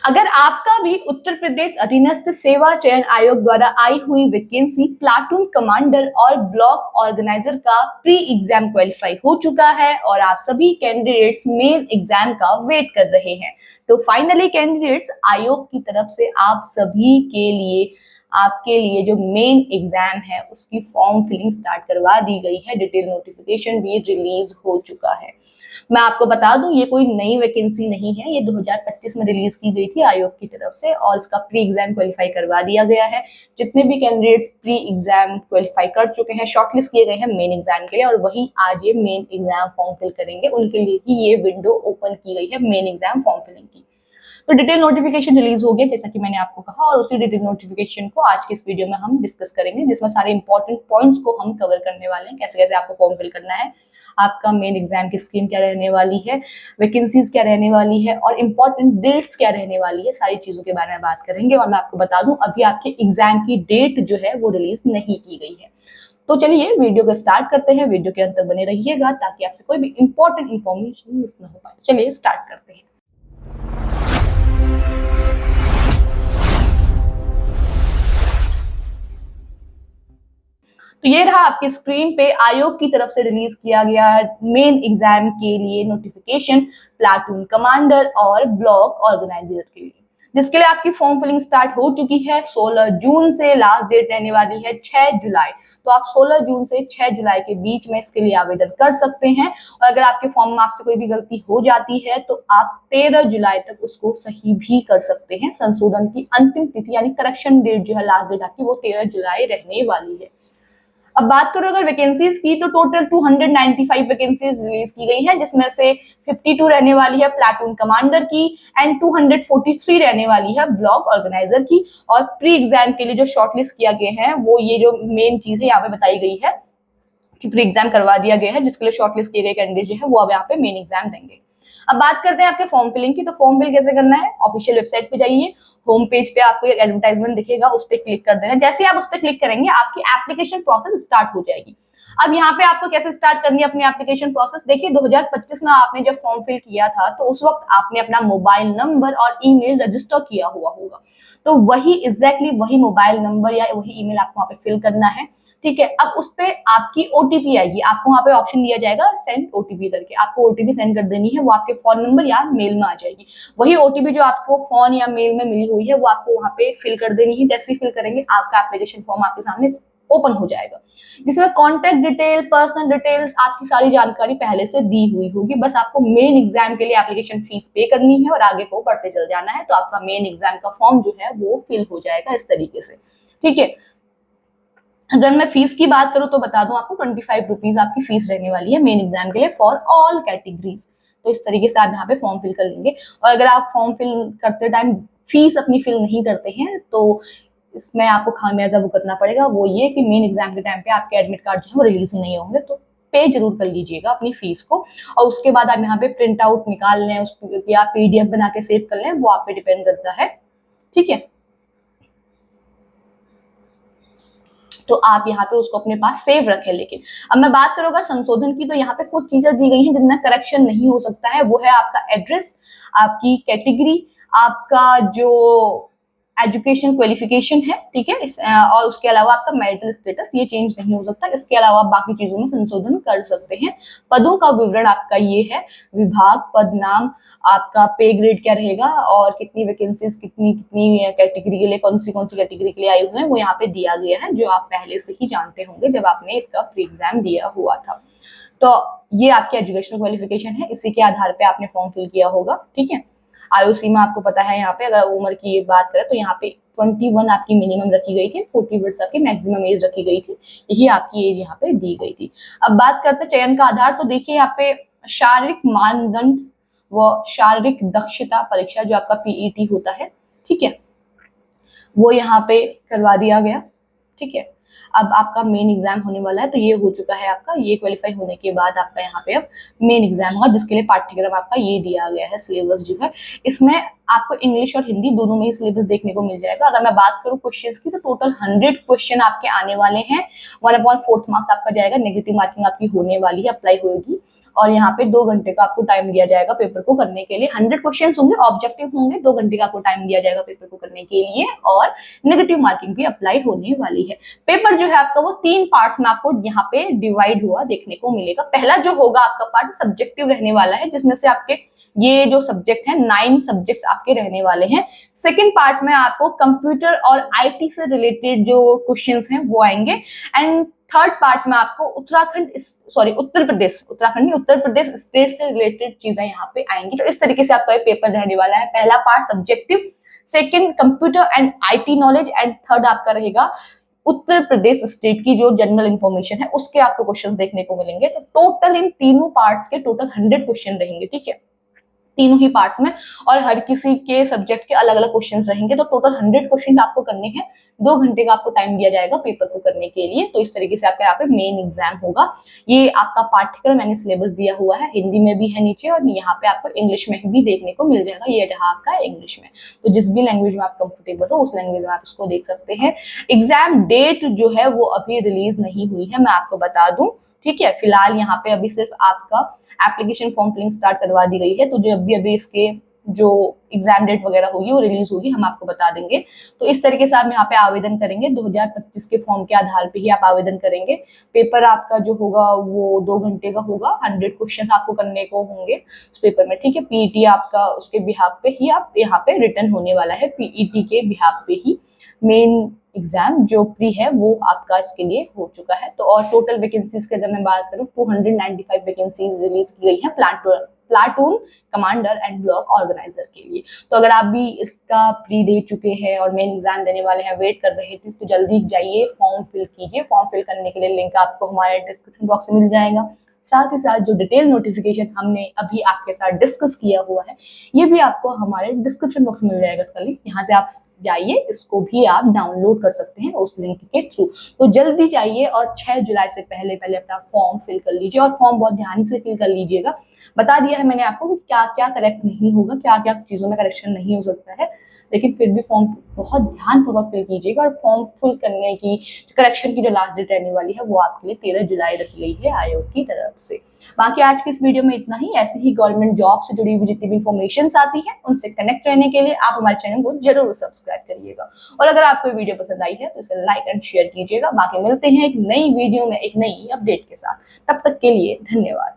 अगर आपका भी उत्तर प्रदेश अधीनस्थ सेवा चयन आयोग द्वारा आई हुई वैकेंसी प्लाटून कमांडर और ब्लॉक ऑर्गेनाइजर का प्री एग्जाम क्वालिफाई हो चुका है और आप सभी कैंडिडेट्स मेन एग्जाम का वेट कर रहे हैं, तो फाइनली कैंडिडेट्स आयोग की तरफ से आप सभी के लिए आपके लिए जो मेन एग्जाम है उसकी फॉर्म फिलिंग स्टार्ट करवा दी गई है। डिटेल नोटिफिकेशन भी रिलीज हो चुका है। मैं आपको बता दूं ये कोई नई वैकेंसी नहीं है, ये 2025 में रिलीज की गई थी आयोग की तरफ से और इसका प्री एग्जाम क्वालिफाई करवा दिया गया है। जितने भी कैंडिडेट्स प्री एग्जाम क्वालिफाई कर चुके हैं, शॉर्टलिस्ट किए गए हैं मेन एग्जाम के लिए और वही आज ये मेन एग्जाम फॉर्म फिल करेंगे, उनके लिए ही ये विंडो ओपन की गई है मेन एग्जाम फॉर्म फिलिंग की। तो डिटेल नोटिफिकेशन रिलीज हो गया जैसा कि मैंने आपको कहा और उसी डिटेल नोटिफिकेशन को आज के इस वीडियो में हम डिस्कस करेंगे, जिसमें सारे इंपॉर्टेंट पॉइंट्स को हम कवर करने वाले हैं। कैसे कैसे आपको फॉर्म फिल करना है, आपका मेन एग्जाम की स्कीम क्या रहने वाली है, वैकेंसीज क्या रहने वाली है और इंपॉर्टेंट डेट्स क्या रहने वाली है, सारी चीजों के बारे में बात करेंगे। और मैं आपको बता दूं अभी आपके एग्जाम की डेट जो है वो रिलीज नहीं की गई है। तो चलिए वीडियो को स्टार्ट करते हैं, वीडियो के अंत तक बने रहिएगा ताकि आपसे कोई भी इंपॉर्टेंट इंफॉर्मेशन मिस ना हो पाए। चलिए स्टार्ट करते हैं। तो ये रहा आपकी स्क्रीन पे आयोग की तरफ से रिलीज किया गया मेन एग्जाम के लिए नोटिफिकेशन प्लाटून कमांडर और ब्लॉक ऑर्गेनाइजर के लिए, जिसके लिए आपकी फॉर्म फिलिंग स्टार्ट हो चुकी है। 16 जून से लास्ट डेट रहने वाली है 6 जुलाई। तो आप 16 जून से 6 जुलाई के बीच में इसके लिए आवेदन कर सकते हैं और अगर आपके फॉर्म में आपसे कोई भी गलती हो जाती है तो आप 13 जुलाई तक उसको सही भी कर सकते हैं। संशोधन की अंतिम तिथि यानी करेक्शन डेट जो है लास्ट डेट आपकी वो 13 जुलाई रहने वाली है। अब बात करो अगर वैकेंसीज की तो टोटल 295 वैकेंसीज रिलीज की गई हैं, जिसमें से 52 रहने वाली है प्लाटून कमांडर की एंड 243 रहने वाली है ब्लॉक ऑर्गेनाइजर की। और प्री एग्जाम के लिए जो शॉर्टलिस्ट किया गया है वो ये जो मेन चीज है यहाँ पे बताई गई है कि प्री एग्जाम करवा दिया गया है, जिसके लिए शॉर्टलिस्ट किए गए कैंडिडेट जो है वो अब यहाँ पे मेन एग्जाम देंगे। अब बात करते हैं आपके फॉर्म फिलिंग की। तो फॉर्म फिल कैसे करना है, ऑफिशियल वेबसाइट पे जाइए, होम पेज पे आपको एक एडवर्टाइजमेंट दिखेगा, उस पर क्लिक कर देना। जैसे आप उस पर क्लिक करेंगे आपकी एप्लीकेशन प्रोसेस स्टार्ट हो जाएगी। अब यहाँ पे आपको कैसे स्टार्ट करनी है अपनी एप्लीकेशन प्रोसेस, देखिए 2025 में आपने जब फॉर्म फिल किया था तो उस वक्त आपने अपना मोबाइल नंबर और ईमेल रजिस्टर किया हुआ होगा, तो वही एग्जैक्टली वही मोबाइल नंबर या वही ईमेल आपको वहाँ पे फिल करना है। ठीक है, अब उस पे आपकी ओटीपी आएगी, आपको वहां पे ऑप्शन दिया जाएगा सेंड ओटीपी करके, आपको ओटीपी सेंड कर देनी है, वो आपके फोन नंबर या मेल में आ जाएगी। वही ओटीपी जो आपको फोन या मेल में मिली हुई है वो आपको वहां पे फिल कर देनी है। जैसे ही फिल करेंगे आपका एप्लीकेशन फॉर्म आपके सामने ओपन हो जाएगा, जिसमें कॉन्टेक्ट डिटेल, पर्सनल डिटेल्स, आपकी सारी जानकारी पहले से दी हुई होगी। बस आपको मेन एग्जाम के लिए एप्लीकेशन फीस पे करनी है और आगे को बढ़ते चल जाना है, तो आपका मेन एग्जाम का फॉर्म जो है वो फिल हो जाएगा इस तरीके से। ठीक है, अगर मैं फीस की बात करूं तो बता दूं आपको 25 रुपीज आपकी फीस रहने वाली है मेन एग्जाम के लिए फॉर ऑल कैटेगरीज। तो इस तरीके से आप यहाँ पे फॉर्म फिल कर लेंगे और अगर आप फॉर्म फिल करते टाइम फीस अपनी फिल नहीं करते हैं तो इसमें आपको खामियाजा भुगतना पड़ेगा। वो ये कि मेन एग्जाम के टाइम पे आपके एडमिट कार्ड जो है वो रिलीज ही नहीं होंगे, तो पे जरूर कर लीजिएगा अपनी फीस को। और उसके बाद आप यहाँ पे प्रिंट आउट निकाल लें उस या पीडीएफ बना के सेव कर लें, वो आप पे डिपेंड करता है। ठीक है, तो आप यहाँ पे उसको अपने पास सेव रखें। लेकिन अब मैं बात करूँ अगर संशोधन की, तो यहाँ पे कुछ चीजें दी गई हैं जिनमें करेक्शन नहीं हो सकता है। वो है आपका एड्रेस, आपकी कैटेगरी, आपका जो एजुकेशन क्वालिफिकेशन है, ठीक है, और उसके अलावा आपका मैरिटल स्टेटस, ये चेंज नहीं हो सकता। इसके अलावा बाकी चीजों में संशोधन कर सकते हैं। पदों का विवरण आपका ये है, विभाग, पद नाम, आपका पे ग्रेड क्या रहेगा और कितनी वैकेंसीज कितनी कितनी कैटेगरी के लिए, कौन सी कैटेगरी के लिए आए हुए हैं वो यहाँ पे दिया गया है, जो आप पहले से ही जानते होंगे जब आपने इसका प्री एग्जाम दिया हुआ था। तो ये आपकी एजुकेशनल क्वालिफिकेशन है, इसी के आधार पे आपने फॉर्म फिल किया होगा। ठीक है, आयु सीमा आपको पता है, यहाँ पे अगर उम्र की ये बात करें तो यहाँ पे 21 आपकी मिनिमम रखी गई थी, 40 वर्ष आपकी मैक्सिमम एज रखी गई थी, यही आपकी एज यहाँ पे दी गई थी। अब बात करते हैं चयन का आधार, तो देखिए यहाँ पे शारीरिक मानदंड व शारीरिक दक्षता परीक्षा जो आपका पीईटी होता है, ठीक है, वो यहाँ पे करवा दिया गया। ठीक है, अब आपका मेन एग्जाम होने वाला है, तो ये हो चुका है आपका, ये क्वालिफाई होने के बाद आपका यहाँ पे अब मेन एग्जाम होगा, जिसके लिए पाठ्यक्रम आपका ये दिया गया है, सिलेबस जो है इसमें आपको इंग्लिश और हिंदी दोनों में ही सिलेबस देखने को मिल जाएगा। अगर मैं बात करूँ क्वेश्चंस की तो टोटल 100 क्वेश्चन आपके आने वाले हैं। 1/4 मार्क्स आपका जाएगा, नेगेटिव मार्किंग आपकी होने वाली है, अप्लाई होगी। और यहाँ पे 2 घंटे का आपको टाइम दिया जाएगा पेपर को करने के लिए। 100 क्वेश्चन होंगे, ऑब्जेक्टिव होंगे, 2 घंटे का आपको टाइम दिया जाएगा पेपर को करने के लिए, और नेगेटिव मार्किंग भी अप्लाई होने वाली है। पेपर जो है आपका वो 3 पार्ट्स में आपको यहाँ पे डिवाइड हुआ देखने को मिलेगा। पहला जो होगा आपका पार्ट सब्जेक्टिव रहने वाला है, जिसमें से आपके ये जो सब्जेक्ट है 9 सब्जेक्ट्स आपके रहने वाले हैं। सेकेंड पार्ट में आपको कंप्यूटर और आईटी से रिलेटेड जो क्वेश्चंस हैं वो आएंगे। एंड थर्ड पार्ट में आपको उत्तर प्रदेश स्टेट से रिलेटेड चीजें यहाँ पे आएंगी। तो इस तरीके से आपका ये पेपर रहने वाला है। पहला part subjective, second computer and IT knowledge, and third आपका रहेगा उत्तर प्रदेश स्टेट की जो जनरल इंफॉर्मेशन है उसके आपको क्वेश्चन देखने को मिलेंगे। तो टोटल इन तीनों पार्ट्स के टोटल 100 क्वेश्चन रहेंगे, ठीक है, तीनों ही पार्ट्स में, और हर किसी के सब्जेक्ट के अलग अलग क्वेश्चंस रहेंगे। तो टोटल 100 क्वेश्चन आपको करने हैं। 2 घंटे का आपको टाइम दिया जाएगा पेपर को करने के लिए। तो इस तरीके से आपका यहाँ पे मेन एग्जाम होगा। ये आपका पार्टिकल मैंने सिलेबस दिया हुआ है, हिंदी में भी है नीचे, और यहाँ पे आपको इंग्लिश में भी देखने को मिल जाएगा। ये रहा आपका इंग्लिश में। तो जिस भी लैंग्वेज में आप कंफर्टेबल हो उस लैंग्वेज में आप उसको देख सकते हैं। एग्जाम डेट जो है वो अभी रिलीज नहीं हुई है, मैं आपको बता दूं, ठीक है। फिलहाल यहाँ पे अभी सिर्फ आपका एप्लीकेशन फॉर्म फिलिंग स्टार्ट करवा दी गई है। तो जो अभी इसके जो एग्जाम डेट वगैरह होगी वो रिलीज होगी, हम आपको बता देंगे। तो इस तरीके से आप यहाँ पे आवेदन करेंगे। 2025 के फॉर्म के आधार पे ही आप आवेदन करेंगे। पेपर आपका जो होगा वो 2 घंटे का होगा। 100 क्वेश्चन आपको करने को होंगे उस पेपर में, ठीक है। पीईटी आपका उसके बिहाफ पे ही आप यहाँ पे रिटर्न होने वाला है, पीईटी के बिहाफ पे ही। मेन एग्जाम जो प्री है वो आपका इसके लिए हो चुका है। तो और टोटल वैकेंसीज की अगर मैं बात करूँ 295 वैकेंसीज रिलीज की गई है platoon commander and block organiser के लिए। तो अगर आप भी इसका प्री दे चुके हैं और मेन एग्जाम देने वाले हैं, वेट कर रहे थे, तो जल्दी जाइए फॉर्म फिल कीजिए। फॉर्म फिल करने के लिए लिंक आपको हमारे डिस्क्रिप्शन बॉक्स में मिल जाएगा। साथ ही साथ जो डिटेल नोटिफिकेशन हमने अभी आपके साथ डिस्कस किया हुआ है ये भी आपको हमारे डिस्क्रिप्शन बॉक्स में मिल जाएगा इसका लिंक। यहाँ से आप जाइए, इसको भी आप डाउनलोड कर सकते हैं उस लिंक के थ्रू। तो जल्दी जाइए और 6 जुलाई से पहले अपना फॉर्म फिल कर लीजिए, और फॉर्म बहुत ध्यान से फिल कर लीजिएगा। बता दिया है मैंने आपको कि क्या क्या करेक्ट नहीं होगा, क्या क्या चीजों में करेक्शन नहीं हो सकता है, लेकिन फिर भी फॉर्म बहुत ध्यानपूर्वक फिल कीजिएगा। और फॉर्म फिल करने की करेक्शन की जो लास्ट डेट रहने वाली है वो आपके लिए 13 जुलाई रखी गई है आयोग की तरफ से। बाकी आज की इस वीडियो में इतना ही। ऐसी ही गवर्नमेंट जॉब से जुड़ी हुई जितनी भी इंफॉर्मेशन आती है उनसे कनेक्ट रहने के लिए आप हमारे चैनल को जरूर सब्सक्राइब करिएगा। और अगर आपको वीडियो पसंद आई है तो इसे लाइक एंड शेयर कीजिएगा। बाकी मिलते हैं एक नई वीडियो में एक नई अपडेट के साथ। तब तक के लिए धन्यवाद।